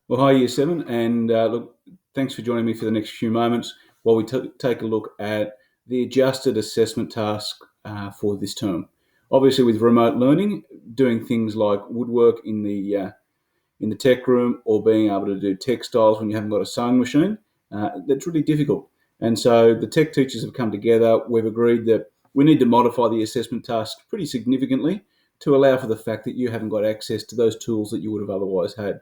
Well, hi, Year 7, and look, thanks for joining me for the next few moments while we take a look at the adjusted assessment task for this term. Obviously, with remote learning, doing things like woodwork in the tech room or being able to do textiles when you haven't got a sewing machine, that's really difficult. And so the tech teachers have come together. We've agreed that we need to modify the assessment task pretty significantly to allow for the fact that you haven't got access to those tools that you would have otherwise had.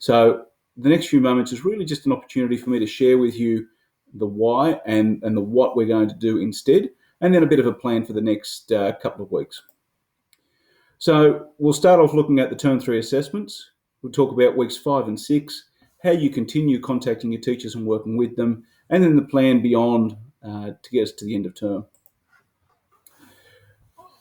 So the next few moments is really just an opportunity for me to share with you the why and the what we're going to do instead, and then a bit of a plan for the next couple of weeks. So we'll start off looking at the Term 3 assessments. We'll talk about weeks 5 and 6, how you continue contacting your teachers and working with them, and then the plan beyond to get us to the end of term.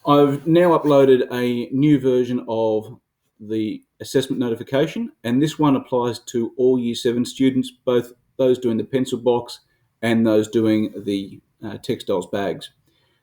I've now uploaded a new version of the assessment notification, and this one applies to all Year 7 students, both those doing the pencil box and those doing the textiles bags.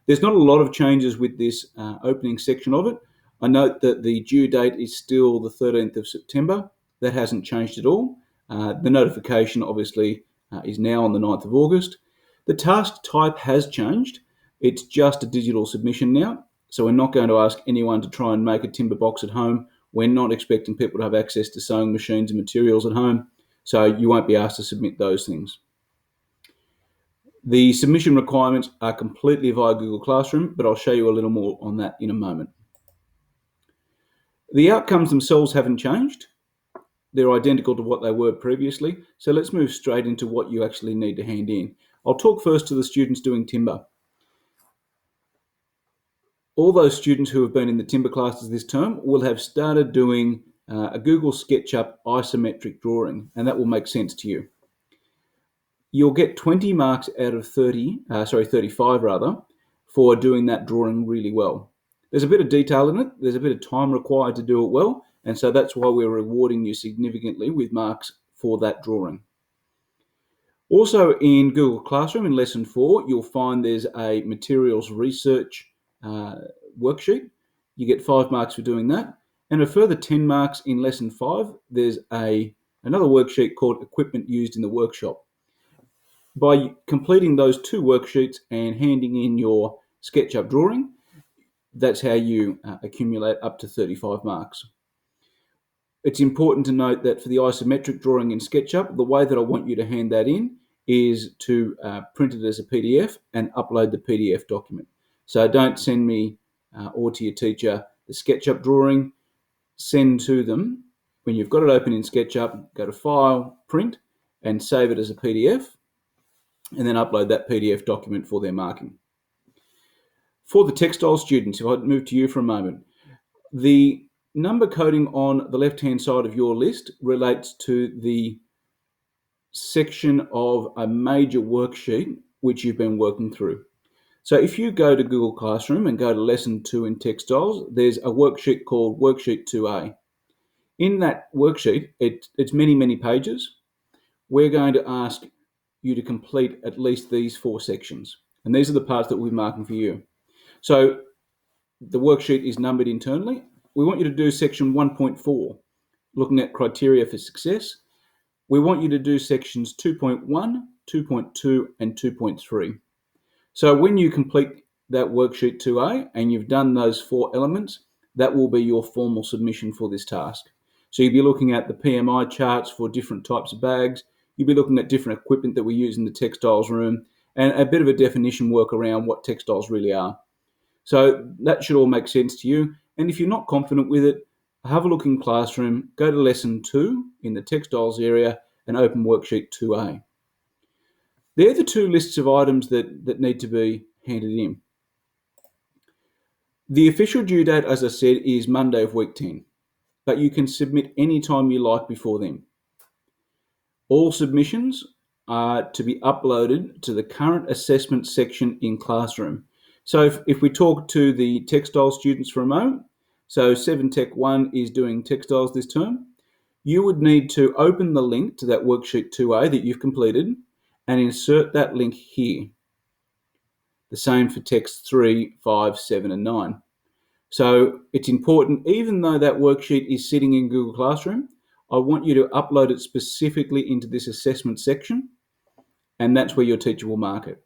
There's not a lot of changes with this opening section of it. I note that the due date is still the 13th of September. That hasn't changed at all. The notification obviously is now on the 9th of August. The task type has changed. It's just a digital submission now. So we're not going to ask anyone to try and make a timber box at home. We're not expecting people to have access to sewing machines and materials at home. So you won't be asked to submit those things. The submission requirements are completely via Google Classroom, but I'll show you a little more on that in a moment. The outcomes themselves haven't changed. They're identical to what they were previously. So let's move straight into what you actually need to hand in. I'll talk first to the students doing timber. All those students who have been in the timber classes this term will have started doing a Google SketchUp isometric drawing, and that will make sense to you. You'll get 20 marks out of 35 rather, for doing that drawing really well. There's a bit of detail in it. There's a bit of time required to do it well, and so that's why we're rewarding you significantly with marks for that drawing. Also in Google Classroom in Lesson 4, you'll find there's a materials research worksheet. You get 5 marks for doing that. And a further 10 marks in Lesson 5, there's another worksheet called Equipment Used in the Workshop. By completing those 2 worksheets and handing in your SketchUp drawing, that's how you accumulate up to 35 marks. It's important to note that for the isometric drawing in SketchUp, the way that I want you to hand that in is to print it as a PDF and upload the PDF document. So don't send me or to your teacher the SketchUp drawing. Send to them, when you've got it open in SketchUp, go to File, Print, and save it as a PDF, and then upload that PDF document for their marking. For the textile students, if I move to you for a moment, the number coding on the left-hand side of your list relates to the section of a major worksheet which you've been working through. So if you go to Google Classroom and go to Lesson 2 in Textiles, there's a worksheet called Worksheet 2A. In that worksheet, it's many, many pages. We're going to ask you to complete at least these 4 sections. And these are the parts that we're marking for you. So the worksheet is numbered internally. We want you to do section 1.4, looking at criteria for success. We want you to do sections 2.1, 2.2, and 2.3. So when you complete that worksheet 2A and you've done those 4 elements, that will be your formal submission for this task. So you'll be looking at the PMI charts for different types of bags. You'll be looking at different equipment that we use in the textiles room and a bit of a definition work around what textiles really are. So that should all make sense to you. And if you're not confident with it, have a look in Classroom, go to Lesson 2 in the textiles area and open Worksheet 2A. They're the 2 lists of items that need to be handed in. The official due date, as I said, is Monday of week 10, but you can submit any time you like before then. All submissions are to be uploaded to the current assessment section in Classroom. So if we talk to the textile students for a moment, so 7 Tech 1 is doing textiles this term, you would need to open the link to that worksheet 2A that you've completed and insert that link here. The same for texts 3, 5, 7, and 9. So it's important, even though that worksheet is sitting in Google Classroom, I want you to upload it specifically into this assessment section, and that's where your teacher will mark it.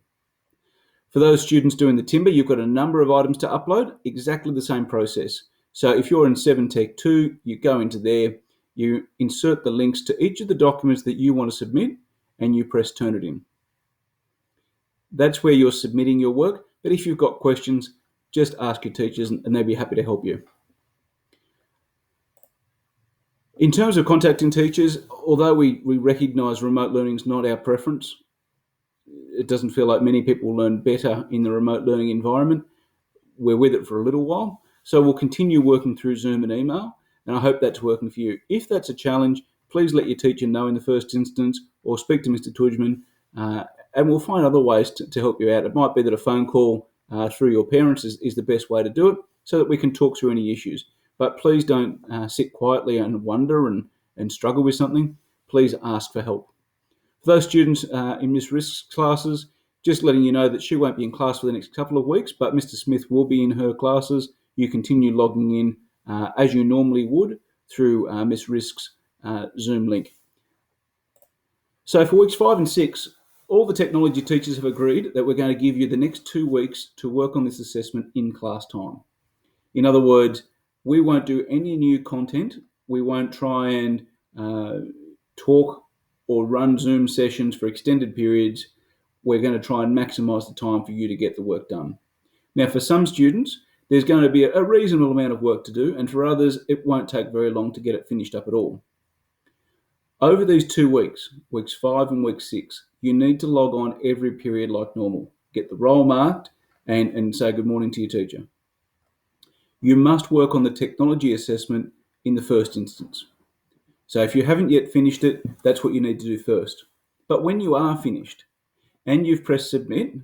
For those students doing the timber, you've got a number of items to upload, exactly the same process. So if you're in 7 Tech 2, you go into there, you insert the links to each of the documents that you want to submit, and you press turn it in. That's where you're submitting your work, but if you've got questions, just ask your teachers and they'll be happy to help you. In terms of contacting teachers, although we recognise remote learning is not our preference, it doesn't feel like many people learn better in the remote learning environment. We're with it for a little while. So we'll continue working through Zoom and email, and I hope that's working for you. If that's a challenge, please let your teacher know in the first instance, or speak to Mr. Tudjman, and we'll find other ways to help you out. It might be that a phone call through your parents is the best way to do it, so that we can talk through any issues. But please don't sit quietly and wonder and struggle with something. Please ask for help. For those students in Miss Risk's classes, just letting you know that she won't be in class for the next couple of weeks, but Mr. Smith will be in her classes. You continue logging in as you normally would through Miss Risk's Zoom link. So for weeks 5 and 6, all the technology teachers have agreed that we're going to give you the next 2 weeks to work on this assessment in class time. In other words, we won't do any new content. We won't try and talk or run Zoom sessions for extended periods. We're going to try and maximise the time for you to get the work done. Now, for some students, there's going to be a reasonable amount of work to do, and for others, it won't take very long to get it finished up at all. Over these 2 weeks, weeks 5 and week 6, you need to log on every period like normal. Get the role marked and say good morning to your teacher. You must work on the technology assessment in the first instance. So if you haven't yet finished it, that's what you need to do first. But when you are finished and you've pressed submit,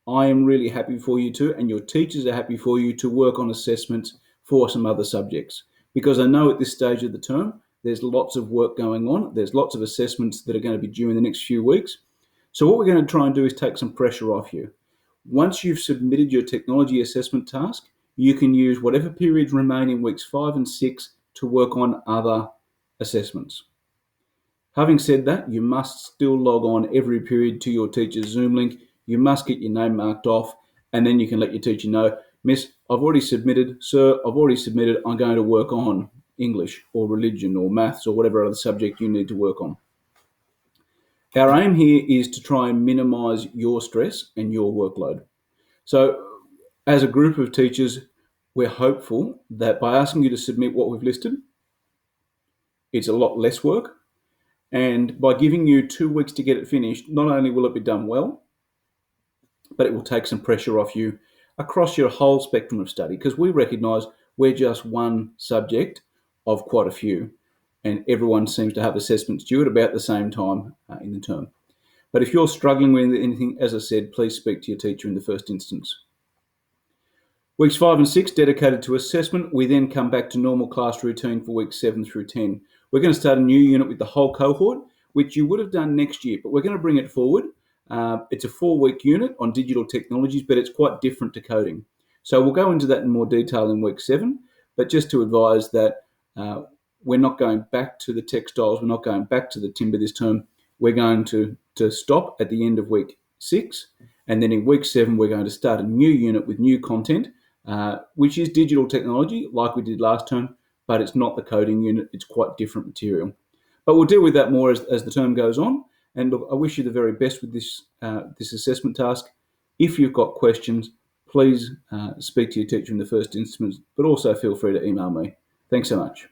I am really happy for you to, and your teachers are happy for you to work on assessments for some other subjects. Because I know at this stage of the term, there's lots of work going on. There's lots of assessments that are going to be due in the next few weeks. So what we're going to try and do is take some pressure off you. Once you've submitted your technology assessment task, you can use whatever periods remain in weeks 5 and 6 to work on other assessments. Having said that, you must still log on every period to your teacher's Zoom link. You must get your name marked off, and then you can let your teacher know, Miss, I've already submitted, sir, I've already submitted, I'm going to work on English or religion or maths or whatever other subject you need to work on. Our aim here is to try and minimise your stress and your workload. So as a group of teachers, we're hopeful that by asking you to submit what we've listed, it's a lot less work. And by giving you 2 weeks to get it finished, not only will it be done well, but it will take some pressure off you across your whole spectrum of study, because we recognise we're just one subject of quite a few, and everyone seems to have assessments due at about the same time in the term. But if you're struggling with anything, as I said, please speak to your teacher in the first instance. Weeks 5 and 6 dedicated to assessment. We then come back to normal class routine for weeks 7 through 10. We're going to start a new unit with the whole cohort, which you would have done next year, but we're going to bring it forward. It's a 4-week unit on digital technologies, but it's quite different to coding. So we'll go into that in more detail in week 7, but just to advise that we're not going back to the textiles, we're not going back to the timber this term. We're going to stop at the end of week 6, and then in week 7 we're going to start a new unit with new content, which is digital technology like we did last term, but it's not the coding unit, it's quite different material. But we'll deal with that more as the term goes on. And look, I wish you the very best with this assessment task. If you've got questions, please speak to your teacher in the first instance, but also feel free to email me. Thanks so much.